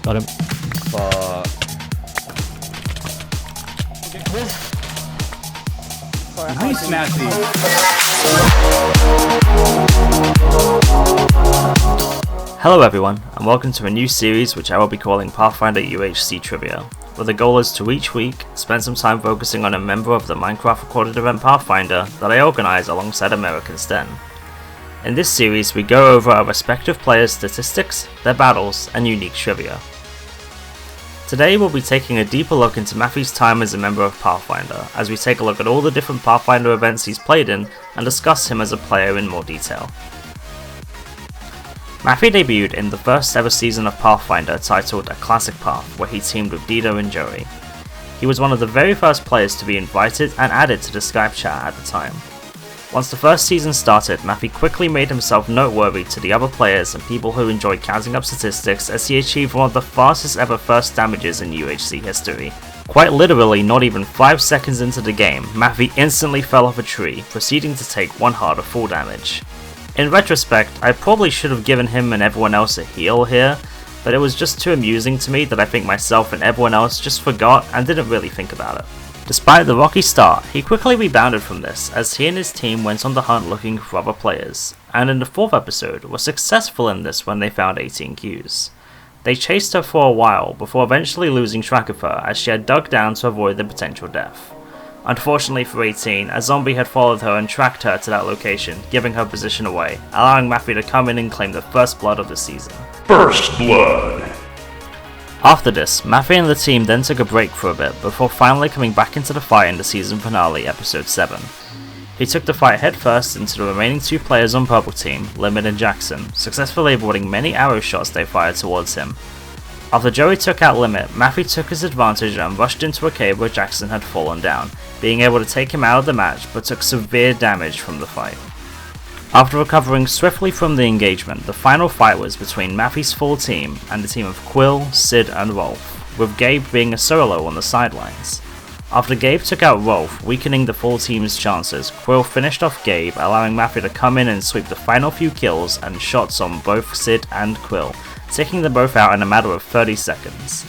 Got him. Fuck. Nice, Mathyy. Hello everyone, and welcome to a new series which I will be calling Pathfinder UHC Trivia, where the goal is to each week spend some time focusing on a member of the Minecraft Recorded Round Pathfinder that I organise alongside American Den. In this series we go over our respective players' statistics, their battles, and unique trivia. Today we'll be taking a deeper look into Matthyy's time as a member of Pathfinder, as we take a look at all the different Pathfinder events he's played in and discuss him as a player in more detail. Mathyy debuted in the first ever season of Pathfinder titled A Classic Path, where he teamed with Dido and Joey. He was one of the very first players to be invited and added to the Skype chat at the time. Once the first season started, Mathyy quickly made himself noteworthy to the other players and people who enjoyed counting up statistics, as he achieved one of the fastest ever first damages in UHC history. Quite literally, not even 5 seconds into the game, Mathyy instantly fell off a tree, proceeding to take 1 heart of full damage. In retrospect, I probably should have given him and everyone else a heal here, but it was just too amusing to me that I think myself and everyone else just forgot and didn't really think about it. Despite the rocky start, he quickly rebounded from this as he and his team went on the hunt looking for other players, and in the 4th episode were successful in this when they found 18 Qs. They chased her for a while before eventually losing track of her as she had dug down to avoid the potential death. Unfortunately for 18, a zombie had followed her and tracked her to that location, giving her position away, allowing Mathyy to come in and claim the first blood of the season. First blood! After this, Mathyy and the team then took a break for a bit before finally coming back into the fight in the season finale, episode 7. He took the fight headfirst into the remaining 2 players on Purple Team, Limit and Jackson, successfully avoiding many arrow shots they fired towards him. After Joey took out Limit, Mathyy took his advantage and rushed into a cave where Jackson had fallen down, being able to take him out of the match but took severe damage from the fight. After recovering swiftly from the engagement, the final fight was between Matthyy's full team and the team of Quill, Sid and Rolf, with Gabe being a solo on the sidelines. After Gabe took out Rolf, weakening the full team's chances, Quill finished off Gabe, allowing Mathyy to come in and sweep the final few kills and shots on both Sid and Quill, taking them both out in a matter of 30 seconds.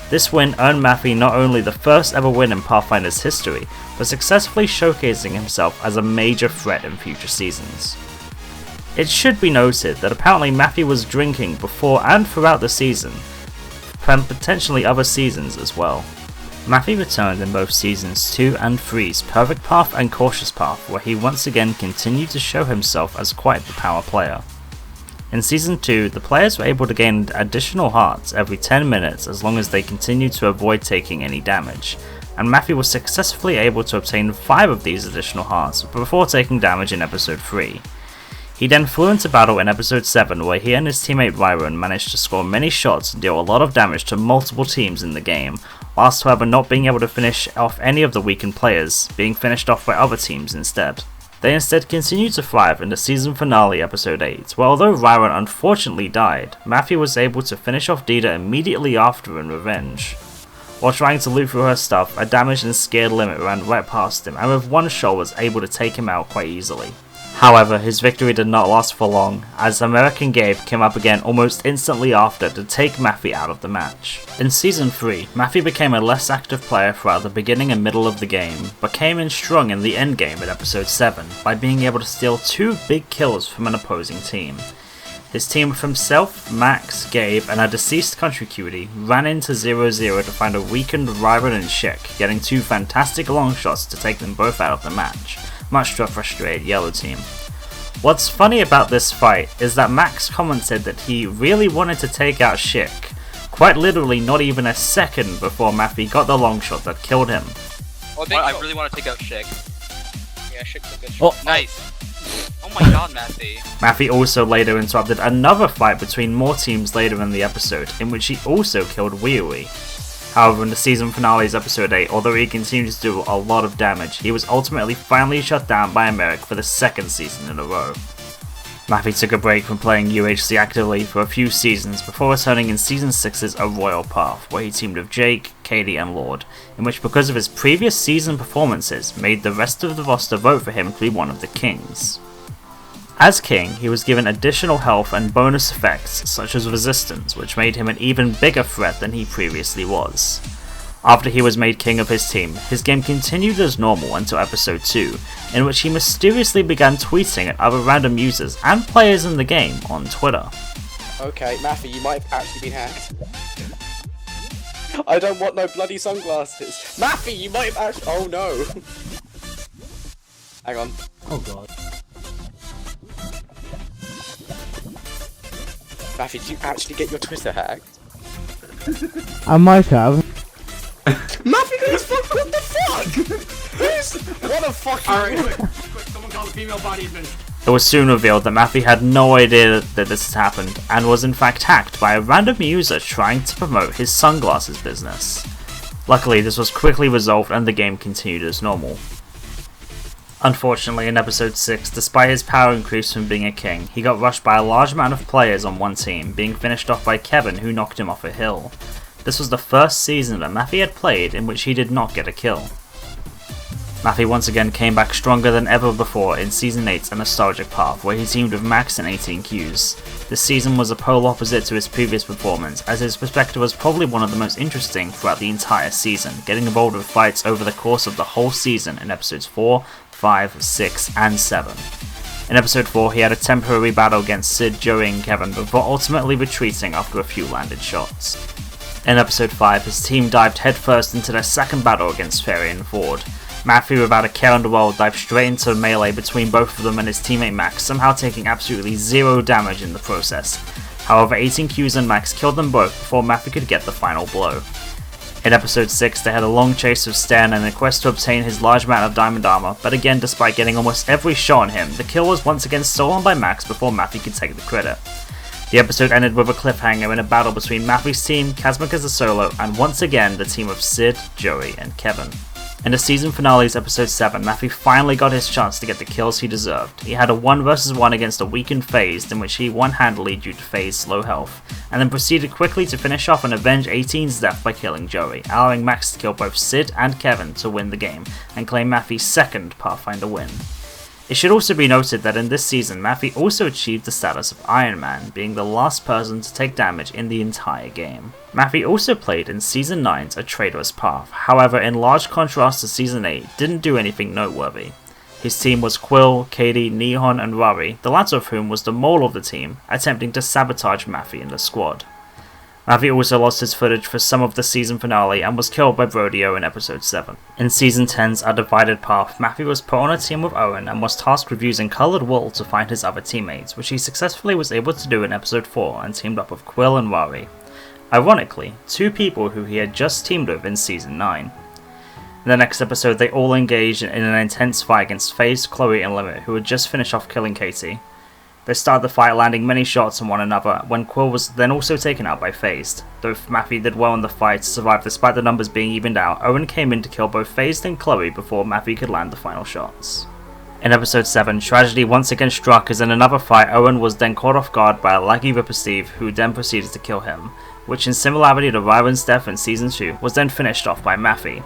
This win earned Mathyy not only the first ever win in Pathfinder's history, but successfully showcasing himself as a major threat in future seasons. It should be noted that apparently Mathyy was drinking before and throughout the season, and potentially other seasons as well. Mathyy returned in both seasons 2 and 3's Perfect Path and Cautious Path, where he once again continued to show himself as quite the power player. In Season 2, the players were able to gain additional hearts every 10 minutes as long as they continued to avoid taking any damage, and Mathyy was successfully able to obtain 5 of these additional hearts before taking damage in Episode 3. He then flew into battle in Episode 7, where he and his teammate Ryron managed to score many shots and deal a lot of damage to multiple teams in the game, whilst however not being able to finish off any of the weakened players, being finished off by other teams instead. They instead continued to thrive in the season finale Episode 8, where although Ryron unfortunately died, Mathyy was able to finish off Dida immediately after in revenge. While trying to loot through her stuff, a damaged and scared Limit ran right past him and with one shot was able to take him out quite easily. However, his victory did not last for long, as American Gabe came up again almost instantly after to take Mathyy out of the match. In Season 3, Mathyy became a less active player throughout the beginning and middle of the game, but came in strong in the endgame in Episode 7 by being able to steal 2 big kills from an opposing team. His team of himself, Max, Gabe, and a deceased country cutie ran into 0-0 to find a weakened Ryron and Shik, getting 2 fantastic long shots to take them both out of the match, much to a frustrated yellow team. What's funny about this fight is that Max commented that he really wanted to take out Shik, quite literally not even a second before Mathyy got the long shot that killed him. Oh, I really want to take out Shik. Yeah, Shik's a good shot. Oh. Nice! Oh my god, Mathyy. Mathyy also later interrupted another fight between more teams later in the episode, in which he also killed Weewy. However, in the season finale's episode 8, although he continued to do a lot of damage, he was ultimately finally shut down by Americ for the 2nd season in a row. Mathyy took a break from playing UHC actively for a few seasons before returning in Season 6's A Royal Path, where he teamed with Jake, Katie and Lord, in which because of his previous season performances made the rest of the roster vote for him to be one of the kings. As king, he was given additional health and bonus effects such as resistance, which made him an even bigger threat than he previously was. After he was made king of his team, his game continued as normal until episode 2, in which he mysteriously began tweeting at other random users and players in the game on Twitter. Okay, Matthew, you might have actually been hacked. I don't want no bloody sunglasses. Matthew, you might have actually... Oh no. Hang on. Oh god. Matthew, did you actually get your Twitter hacked? I might have. Matthew, what the fuck? What a fucking... Alright, quick, someone call the female body admin. It was soon revealed that Mathyy had no idea that this had happened, and was in fact hacked by a random user trying to promote his sunglasses business. Luckily, this was quickly resolved and the game continued as normal. Unfortunately, in episode 6, despite his power increase from being a king, he got rushed by a large amount of players on one team, being finished off by Kevin, who knocked him off a hill. This was the first season that Mathyy had played in which he did not get a kill. Mathyy once again came back stronger than ever before in Season 8's A Nostalgic Path, where he teamed with Max and 18 Qs. This season was a polar opposite to his previous performance, as his perspective was probably one of the most interesting throughout the entire season, getting involved with fights over the course of the whole season in episodes 4, 5, 6, and 7. In episode 4, he had a temporary battle against Sid, Joey, and Kevin before ultimately retreating after a few landed shots. In episode 5, his team dived headfirst into their second battle against Fairy and Ford. Mathyy, without a care in the world, dived straight into a melee between both of them and his teammate Max, somehow taking absolutely zero damage in the process. However, 18 Qs and Max killed them both before Mathyy could get the final blow. In episode 6, they had a long chase of Stan and a quest to obtain his large amount of diamond armor, but again, despite getting almost every shot on him, the kill was once again stolen by Max before Mathyy could take the credit. The episode ended with a cliffhanger in a battle between Matthyy's team, Kazmik as a solo, and once again the team of Sid, Joey, and Kevin. In the season finale's episode 7, Mathyy finally got his chance to get the kills he deserved. He had a 1 vs 1 against a weakened FaZe, in which he won handily due to FaZe's slow health, and then proceeded quickly to finish off and avenge 18's death by killing Joey, allowing Max to kill both Sid and Kevin to win the game, and claim Matthyy's second Pathfinder win. It should also be noted that in this season, Mathyy also achieved the status of Iron Man, being the last person to take damage in the entire game. Mathyy also played in Season 9's A Traitorous Path, however in large contrast to Season 8, didn't do anything noteworthy. His team was Quill, Katie, Nihon and Rari, the latter of whom was the mole of the team, attempting to sabotage Mathyy and the squad. Mathyy also lost his footage for some of the season finale and was killed by Brodio in episode 7. In Season 10's A Divided Path, Mathyy was put on a team with Owen and was tasked with using coloured wool to find his other teammates, which he successfully was able to do in episode 4 and teamed up with Quill and Rari. Ironically, 2 people who he had just teamed with in Season 9. In the next episode, they all engaged in an intense fight against FaZe, Chloe and Limit, who had just finished off killing Katie. They started the fight landing many shots on one another, when Quill was then also taken out by FaZe. Though Mathyy did well in the fight to survive despite the numbers being evened out, Owen came in to kill both FaZe and Chloe before Mathyy could land the final shots. In episode 7, tragedy once again struck as in another fight Owen was then caught off guard by a laggy Ripper Steve who then proceeded to kill him, which in similarity to Ryron's death in Season 2 was then finished off by Mathyy.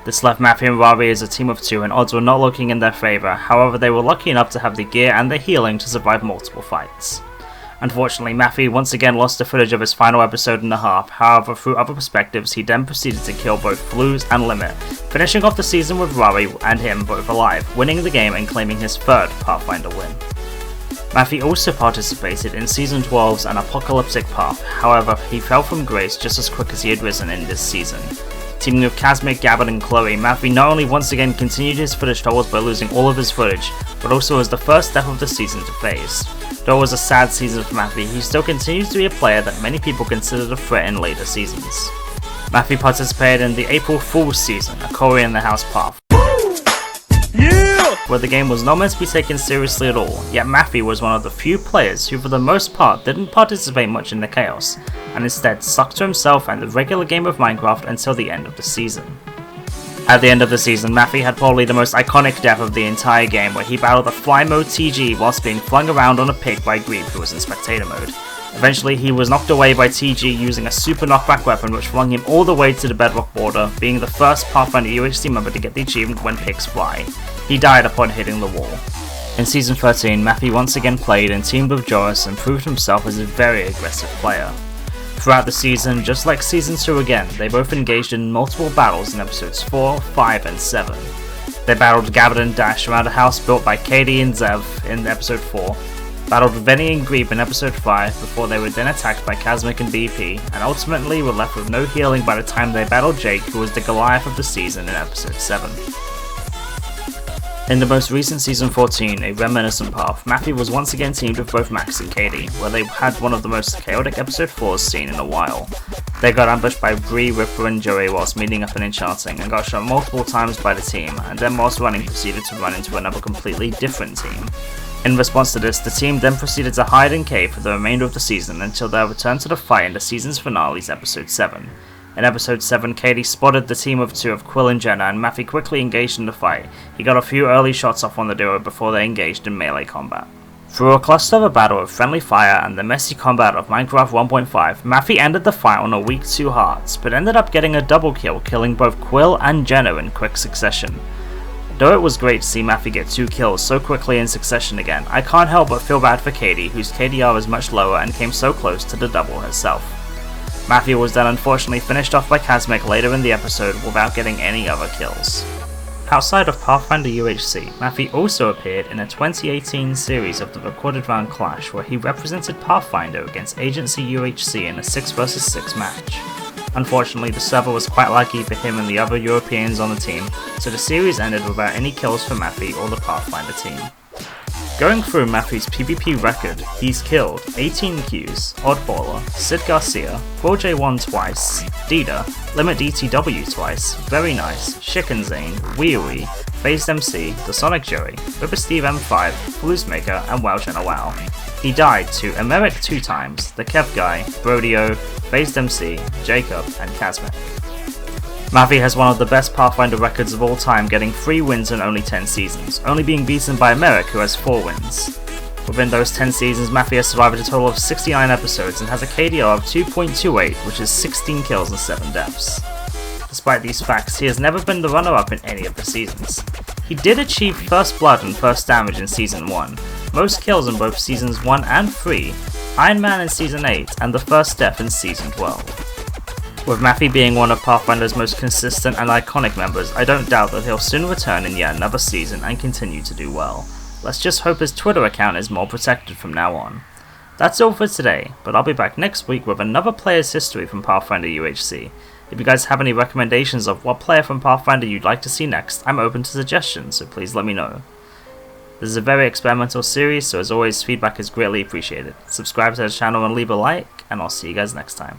This left Mathyy and Rari as a team of 2 and odds were not looking in their favour, however they were lucky enough to have the gear and the healing to survive multiple fights. Unfortunately, Mathyy once again lost the footage of his final episode and a half, however through other perspectives he then proceeded to kill both Blues and Limit, finishing off the season with Rari and him both alive, winning the game and claiming his third Pathfinder win. Mathyy also participated in Season 12's An Apocalyptic Path, however he fell from grace just as quick as he had risen in this season. Teaming with Kazmik, Gabbard and Chloe, Mathyy not only once again continued his footage totals by losing all of his footage, but also was the first death of the season to FaZe. Though it was a sad season for Mathyy, he still continues to be a player that many people considered a threat in later seasons. Mathyy participated in the April Fool's season, A Cory in the House Path, where the game was not meant to be taken seriously at all, yet Mathyy was one of the few players who for the most part didn't participate much in the chaos, and instead stuck to himself and the regular game of Minecraft until the end of the season. At the end of the season, Mathyy had probably the most iconic death of the entire game, where he battled a fly mode TG whilst being flung around on a pig by Grieve, who was in spectator mode. Eventually he was knocked away by TG using a super knockback weapon which flung him all the way to the bedrock border, being the first Pathfinder UHC member to get the achievement When Pigs Fly. He died upon hitting the wall. In Season 13, Mathyy once again played and teamed with Joris and proved himself as a very aggressive player. Throughout the season, just like Season 2 again, they both engaged in multiple battles in episodes 4, 5 and 7. They battled Gabbard and Dash around a house built by Katie and Zev in episode 4, battled Venny and Grebe in episode 5 before they were then attacked by Kazmic and BP, and ultimately were left with no healing by the time they battled Jake, who was the Goliath of the season in episode 7. In the most recent Season 14, A Reminiscent Path, Mathyy was once again teamed with both Max and Katie, where they had one of the most chaotic episode 4s seen in a while. They got ambushed by Bree, Ripper and Joey whilst meeting up and enchanting, and got shot multiple times by the team, and then whilst running proceeded to run into another completely different team. In response to this, the team then proceeded to hide in cave for the remainder of the season until their return to the fight in the season's finale's episode 7. In episode 7, Katie spotted the team of 2 of Quill and Jenna, and Mathyy quickly engaged in the fight. He got a few early shots off on the duo before they engaged in melee combat. Through a cluster of a battle of friendly fire and the messy combat of Minecraft 1.5, Mathyy ended the fight on a weak 2 hearts, but ended up getting a double kill, killing both Quill and Jenna in quick succession. Though it was great to see Mathyy get 2 kills so quickly in succession again, I can't help but feel bad for Katie, whose KDR is much lower and came so close to the double herself. Mathyy was then unfortunately finished off by Kazmic later in the episode without getting any other kills. Outside of Pathfinder UHC, Mathyy also appeared in a 2018 series of the Recorded Round Clash where he represented Pathfinder against Agency UHC in a 6 vs 6 match. Unfortunately, the server was quite lucky for him and the other Europeans on the team, so the series ended without any kills for Mathyy or the Pathfinder team. Going through Matthyy's PvP record, he's killed 18 Qs, Oddballer, Sid Garcia, QuillJ1 twice, Dida, Limit DTW twice, Very Nice, Chicken Zane, Weeowy, Phased MC, TheSonicJoey, Ripper Steve M5, Bluesmaker, and WowJennaWow. He died to Emeric 2 times, the Kev Guy, Brodio, Phased MC, Jacob, and Kazmic. Mathyy has one of the best Pathfinder records of all time, getting 3 wins in only 10 seasons, only being beaten by Emeric, who has 4 wins. Within those 10 seasons, Mathyy has survived a total of 69 episodes and has a KDR of 2.28, which is 16 kills and 7 deaths. Despite these facts, he has never been the runner-up in any of the seasons. He did achieve first blood and first damage in Season 1, most kills in both Seasons 1 and 3, Iron Man in Season 8, and the first death in Season 12. With Mathyy being one of Pathfinder's most consistent and iconic members, I don't doubt that he'll soon return in yet another season and continue to do well. Let's just hope his Twitter account is more protected from now on. That's all for today, but I'll be back next week with another player's history from Pathfinder UHC. If you guys have any recommendations of what player from Pathfinder you'd like to see next, I'm open to suggestions, so please let me know. This is a very experimental series, so as always, feedback is greatly appreciated. Subscribe to the channel and leave a like, and I'll see you guys next time.